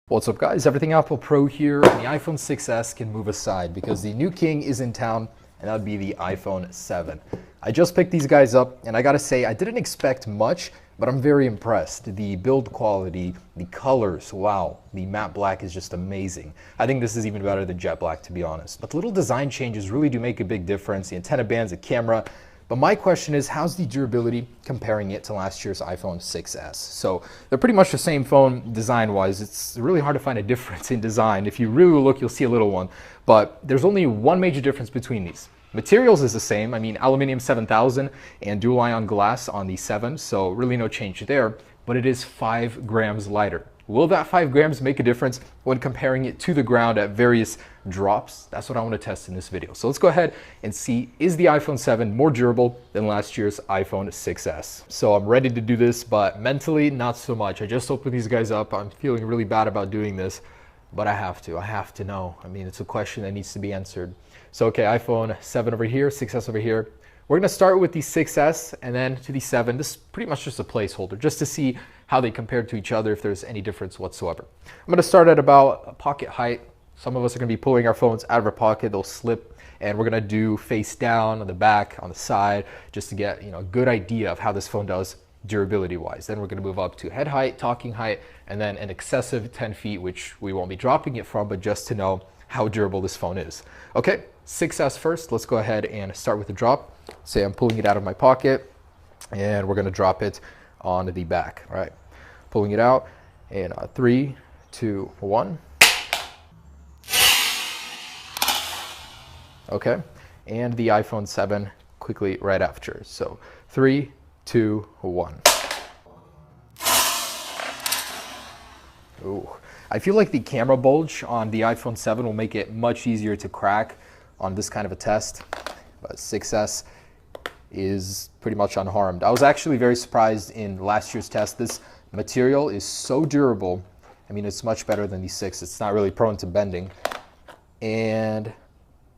What's up guys, Everything Apple Pro here, and the iPhone 6s can move aside because the new king is in town, and that would be the iPhone 7. I just picked these guys up, and I gotta say, I didn't expect much, but I'm very impressed. The build quality, the colors, wow, the matte black is just amazing. I think this is even better than jet black, to be honest. But the little design changes really do make a big difference. The antenna bands, the camera. But my question is, how's the durability comparing it to last year's iPhone 6s? So they're pretty much the same phone design-wise. It's really hard to find a difference in design. If you really look, you'll see a little one. But there's only one major difference between these. Materials is the same. I mean, aluminum 7000 and dual ion glass on the 7, so really no change there. But it is 5 grams lighter. Will that 5 grams make a difference when comparing it to the ground at various drops? That's what I want to test in this video. So let's go ahead and see, is the iPhone 7 more durable than last year's iPhone 6s? So I'm ready to do this, but mentally, not so much. I just opened these guys up. I'm feeling really bad about doing this, but I have to know. I mean, it's a question that needs to be answered. So okay, iPhone 7 over here, 6s over here. We're gonna start with the 6s and then to the 7. This is pretty much just a placeholder, just to see how they compare to each other, if there's any difference whatsoever. I'm gonna start at about pocket height. Some of us are gonna be pulling our phones out of our pocket, they'll slip, and we're gonna do face down, on the back, on the side, just to get a good idea of how this phone does durability-wise. Then we're gonna move up to head height, talking height, and then an excessive 10 feet, which we won't be dropping it from, but just to know how durable this phone is. Okay, 6s first. Let's go ahead and start with the drop. Say I'm pulling it out of my pocket, and we're gonna drop it on the back. All right, pulling it out, and 3, 2, 1. Okay, and the iPhone 7 quickly right after. So 3, 2, 1. Ooh. I feel like the camera bulge on the iPhone 7 will make it much easier to crack on this kind of a test, but 6s is pretty much unharmed. I was actually very surprised in last year's test. This material is so durable. I mean, it's much better than the 6. It's not really prone to bending. And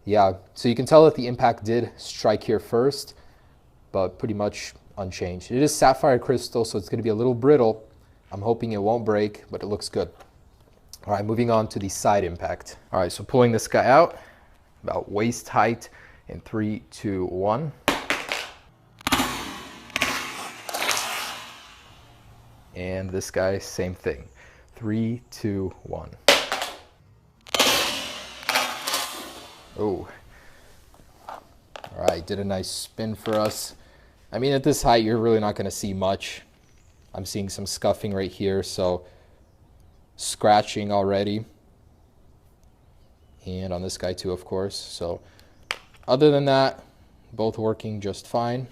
yeah, so you can tell that the impact did strike here first, but pretty much unchanged. It is sapphire crystal, so it's going to be a little brittle. I'm hoping it won't break, but it looks good. All right, moving on to the side impact. All right, so pulling this guy out, about waist height in 3, 2, 1. And this guy, same thing. 3, 2, 1. Oh. All right, did a nice spin for us. I mean, at this height, you're really not going to see much. I'm seeing some scuffing right here, so scratching already. And on this guy too, of course. So other than that, both working just fine.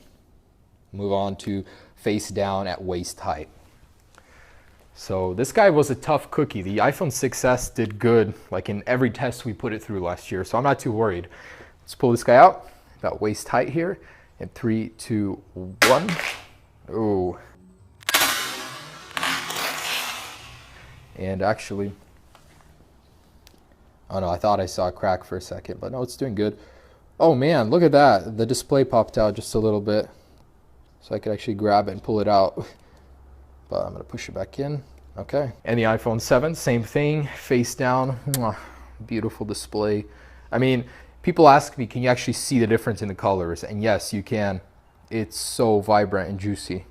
Move on to face down at waist height. So this guy was a tough cookie. The iPhone 6s did good, like in every test we put it through last year, so I'm not too worried. Let's pull this guy out, about waist height here, in 3, 2, 1. Ooh. And actually, oh no, I thought I saw a crack for a second, but no, it's doing good. Oh man, look at that. The display popped out just a little bit, so I could actually grab it and pull it out. But I'm gonna push it back in. Okay. And the iPhone 7, same thing, face down. Mwah, beautiful display. I mean, people ask me, can you actually see the difference in the colors? And yes, you can. It's so vibrant and juicy.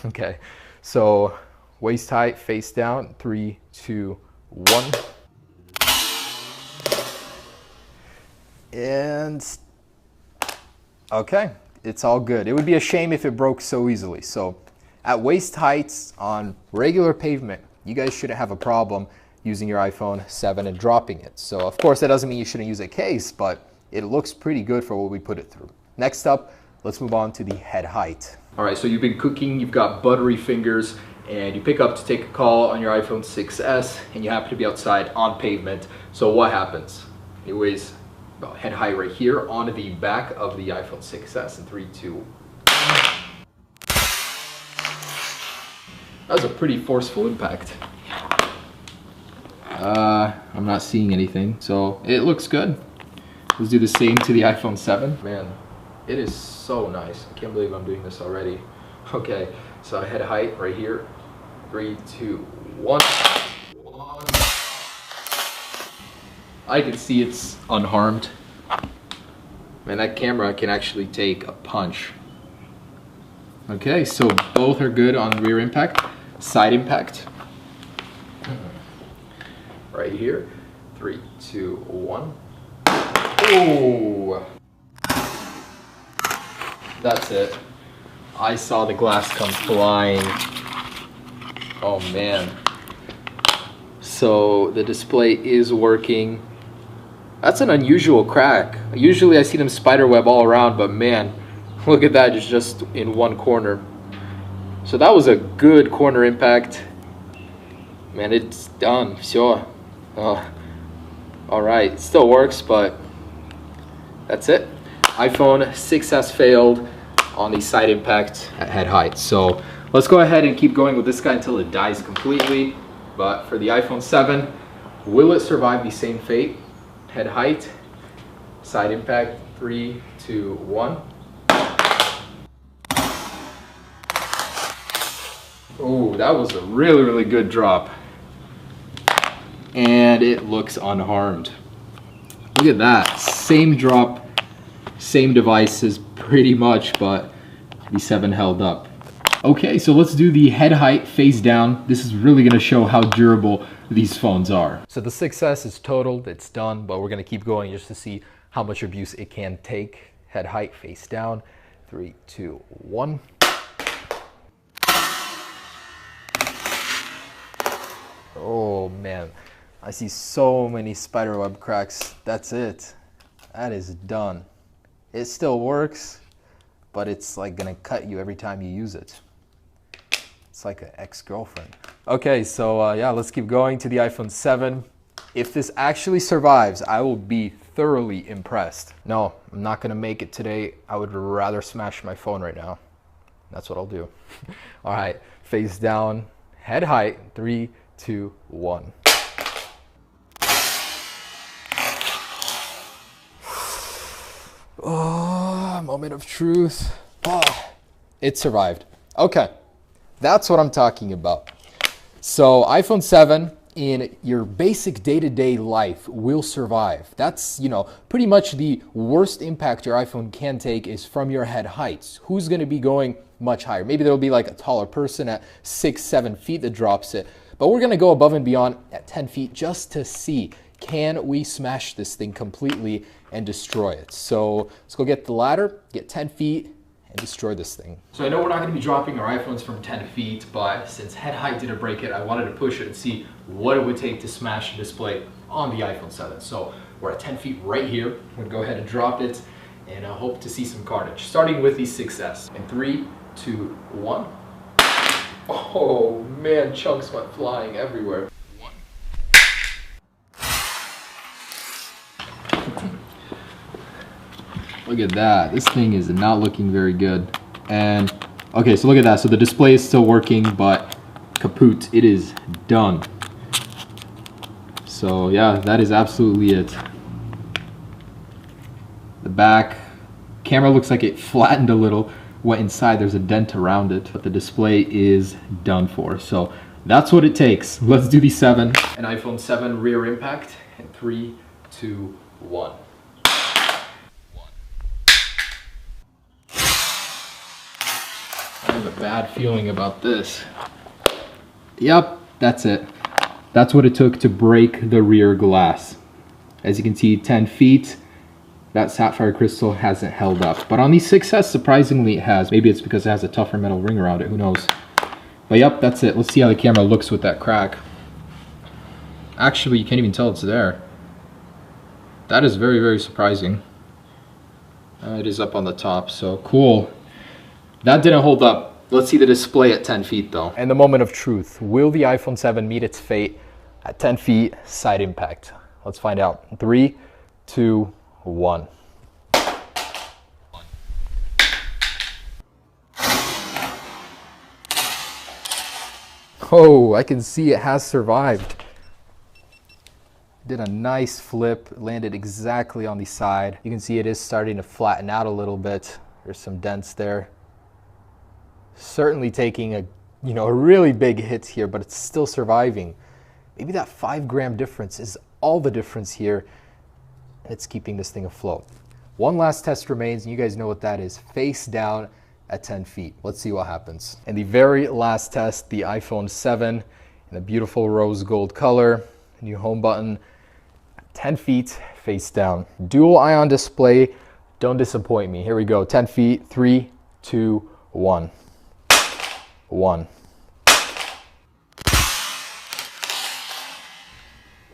Okay, so waist height, face down, 3, 2, 1. And okay, it's all good. It would be a shame if it broke so easily. So at waist heights on regular pavement, you guys shouldn't have a problem using your iPhone 7 and dropping it. So of course that doesn't mean you shouldn't use a case, but it looks pretty good for what we put it through. Next up, let's move on to the head height. All right, so you've been cooking, you've got buttery fingers, and you pick up to take a call on your iPhone 6s, and you happen to be outside on pavement. So what happens? It weighs about head height right here onto the back of the iPhone 6s in 3, 2. That was a pretty forceful impact. I'm not seeing anything, so it looks good. Let's do the same to the iPhone 7. Man, it is so nice. I can't believe I'm doing this already. Okay, so head height right here. 3, 2, 1. I can see it's unharmed. Man, that camera can actually take a punch. Okay, so both are good on rear impact. Side impact. Right here. 3, 2, 1. Oh! That's it. I saw the glass come flying. Oh man. So the display is working. That's an unusual crack. Usually I see them spiderweb all around, but man, look at that, just in one corner. So that was a good corner impact. Man, it's done. Sure. Alright, it still works, but that's it. iPhone 6s failed on the side impact at head height. So let's go ahead and keep going with this guy until it dies completely. But for the iPhone 7, will it survive the same fate? Head height, side impact, 3, 2, 1. Oh, that was a really, really good drop. And it looks unharmed. Look at that, same drop, same devices pretty much, but the 7 held up. Okay, so let's do the head height face down. This is really gonna show how durable these phones are. So the 6S is totaled, it's done, but we're gonna keep going just to see how much abuse it can take. Head height face down, 3, 2, 1. Oh man, I see so many spiderweb cracks. That's it. That is done. It still works, but it's like gonna cut you every time you use it. It's like an ex-girlfriend. Okay, so yeah, let's keep going to the iPhone 7. If this actually survives, I will be thoroughly impressed. No, I'm not gonna make it today. I would rather smash my phone right now. That's what I'll do. All right, face down, head height, 3, 2, 1. Oh, moment of truth. Oh, it survived. Okay. That's what I'm talking about. So iPhone 7 in your basic day-to-day life will survive. That's, pretty much the worst impact your iPhone can take is from your head heights. Who's going to be going much higher? Maybe there'll be like a taller person at 6, 7 feet that drops it. But we're going to go above and beyond at 10 feet just to see, can we smash this thing completely and destroy it? So let's go get the ladder, get 10 feet, and destroy this thing. So I know we're not going to be dropping our iPhones from 10 feet, but since head height didn't break it, I wanted to push it and see what it would take to smash the display on the iPhone 7. So we're at 10 feet right here. I'm going to go ahead and drop it, and I hope to see some carnage. Starting with the 6S. In 3, 2, 1. Oh man, chunks went flying everywhere. Look at that. This thing is not looking very good. And okay, so look at that. So the display is still working, but kaput, it is done. So yeah, that is absolutely it. The back camera looks like it flattened a little. Went inside, there's a dent around it, but the display is done for. So that's what it takes. Let's do the 7. An iPhone 7 rear impact in 3, 2, 1. I have a bad feeling about this. Yep, that's it. That's what it took to break the rear glass. As you can see, 10 feet. That sapphire crystal hasn't held up. But on the 6S, surprisingly, it has. Maybe it's because it has a tougher metal ring around it. Who knows? But yep, that's it. Let's see how the camera looks with that crack. Actually, you can't even tell it's there. That is very, very surprising. It is up on the top, so cool. That didn't hold up. Let's see the display at 10 feet though. And the moment of truth. Will the iPhone 7 meet its fate at 10 feet side impact? Let's find out. 3, 2, 1. Oh, I can see it has survived. Did a nice flip, landed exactly on the side. You can see it is starting to flatten out a little bit. There's some dents there. Certainly taking a really big hit here, but it's still surviving. Maybe that 5 gram difference is all the difference here. it's keeping this thing afloat. One last test remains, and you guys know what that is. Face down at 10 feet. Let's see what happens. And the very last test, the iPhone 7 in a beautiful rose gold color. New home button, 10 feet, face down. Dual ion display, don't disappoint me. Here we go, 10 feet, 3, 2, 1. 1.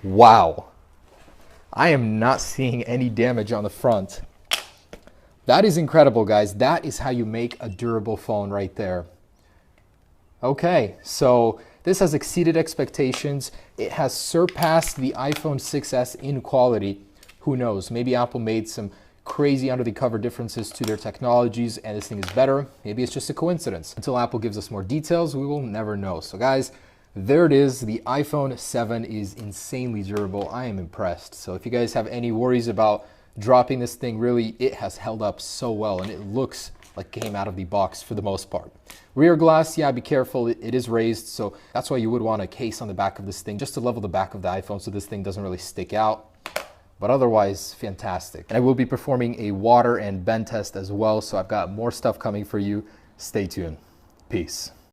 Wow. I am not seeing any damage on the front. That is incredible, guys. That is how you make a durable phone right there. Okay, so this has exceeded expectations. It has surpassed the iPhone 6s in quality. Who knows? Maybe Apple made some crazy under the cover differences to their technologies and this thing is better. Maybe it's just a coincidence. Until Apple gives us more details, we will never know. So guys, there it is. The iPhone 7 is insanely durable. I am impressed. So if you guys have any worries about dropping this thing, really, it has held up so well and it looks like it came out of the box for the most part. Rear glass, yeah, be careful. It is raised, so that's why you would want a case on the back of this thing just to level the back of the iPhone so this thing doesn't really stick out. But otherwise, fantastic. And I will be performing a water and bend test as well, so I've got more stuff coming for you. Stay tuned. Peace.